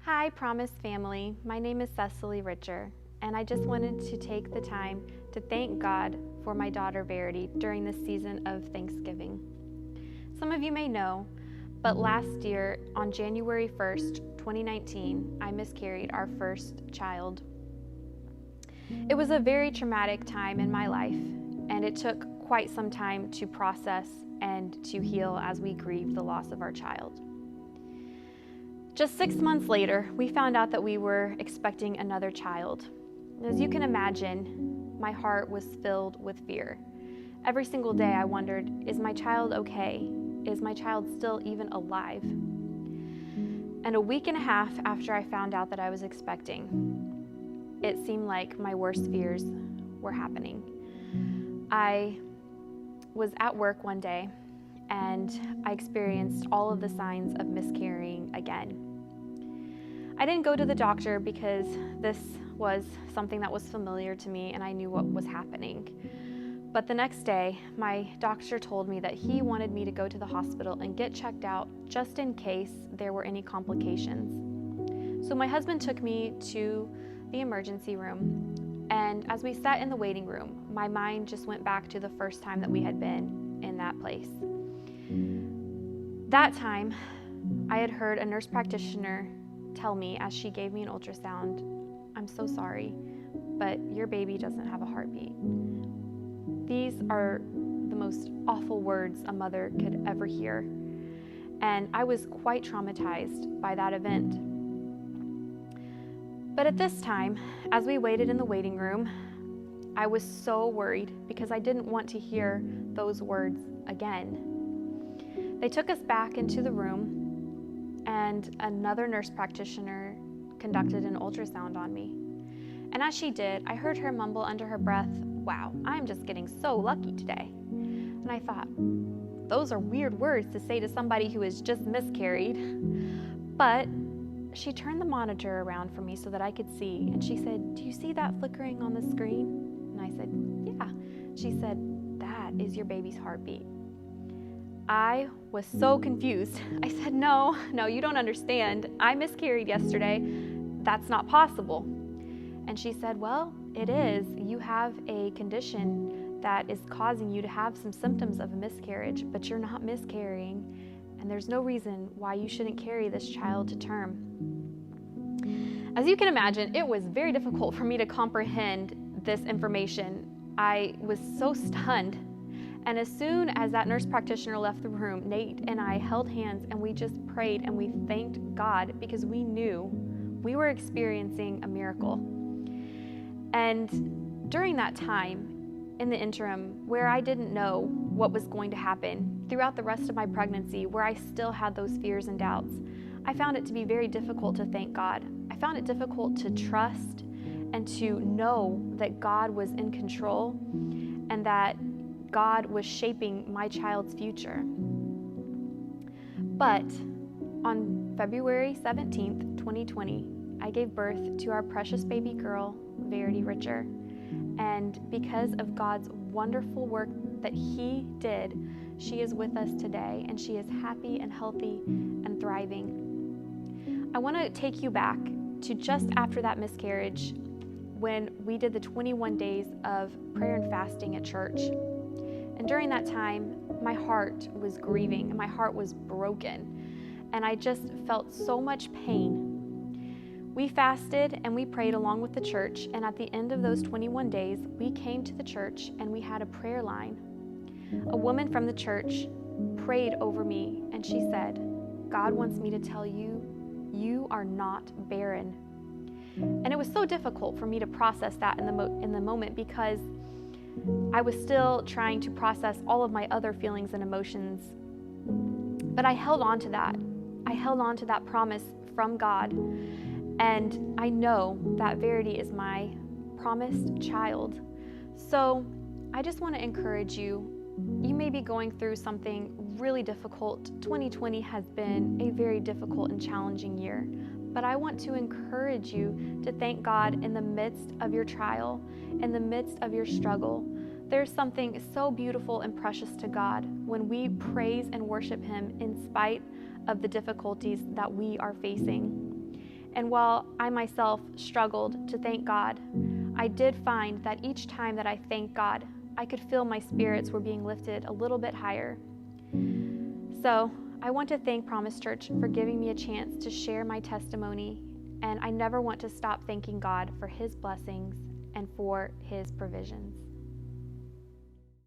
Hi, Promise family. My name is Cecilie Richer, and I just wanted to take the time to thank God for my daughter Verity during this season of Thanksgiving. Some of you may know, but last year on January 1st, 2019, I miscarried our first child. It was a very traumatic time in my life, and it took quite some time to process and to heal as we grieved the loss of our child. Just 6 months later, we found out that we were expecting another child. As you can imagine, my heart was filled with fear. Every single day I wondered, is my child okay? Is my child still even alive? And a week and a half after I found out that I was expecting, it seemed like my worst fears were happening. I was at work one day and I experienced all of the signs of miscarrying again. I didn't go to the doctor because this was something that was familiar to me and I knew what was happening. But the next day, my doctor told me that he wanted me to go to the hospital and get checked out just in case there were any complications. So my husband took me to the emergency room, and as we sat in the waiting room, my mind just went back to the first time that we had been in that place. That time, I had heard a nurse practitioner tell me as she gave me an ultrasound, "I'm so sorry, but your baby doesn't have a heartbeat." These are the most awful words a mother could ever hear, and I was quite traumatized by that event. But at this time, as we waited in the waiting room, I was so worried because I didn't want to hear those words again. They took us back into the room, and another nurse practitioner conducted an ultrasound on me. And as she did, I heard her mumble under her breath, "Wow, I'm just getting so lucky today." And I thought, those are weird words to say to somebody who has just miscarried. But she turned the monitor around for me so that I could see, and she said, "Do you see that flickering on the screen?" And I said, "Yeah." She said, "That is your baby's heartbeat." I was so confused. I said, no, you don't understand. I miscarried yesterday. That's not possible." And she said, "Well, it is. You have a condition that is causing you to have some symptoms of a miscarriage, but you're not miscarrying, and there's no reason why you shouldn't carry this child to term." As you can imagine, it was very difficult for me to comprehend this information. I was so stunned. And as soon as that nurse practitioner left the room, Nate and I held hands and we just prayed and we thanked God because we knew we were experiencing a miracle. And during that time, in the interim, where I didn't know what was going to happen, throughout the rest of my pregnancy, where I still had those fears and doubts, I found it to be very difficult to thank God. I found it difficult to trust and to know that God was in control and that God was shaping my child's future. But on February 17th, 2020, I gave birth to our precious baby girl, Verity Richer. And because of God's wonderful work that He did, she is with us today, and she is happy and healthy and thriving. I want to take you back to just after that miscarriage, when we did the 21 days of prayer and fasting at church. And during that time, my heart was grieving and my heart was broken, and I just felt so much pain. We fasted and we prayed along with the church, and at the end of those 21 days, we came to the church and we had a prayer line. A woman from the church prayed over me, and she said, "God wants me to tell you, you are not barren." And it was so difficult for me to process that in the moment because I was still trying to process all of my other feelings and emotions. But I held on to that. I held on to that promise from God. And I know that Verity is my promised child. So I just want to encourage you. You may be going through something really difficult. 2020 has been a very difficult and challenging year. But I want to encourage you to thank God in the midst of your trial, in the midst of your struggle. There's something so beautiful and precious to God when we praise and worship Him in spite of the difficulties that we are facing. And while I myself struggled to thank God, I did find that each time that I thanked God, I could feel my spirits were being lifted a little bit higher. So I want to thank Promise Church for giving me a chance to share my testimony, and I never want to stop thanking God for His blessings and for His provisions.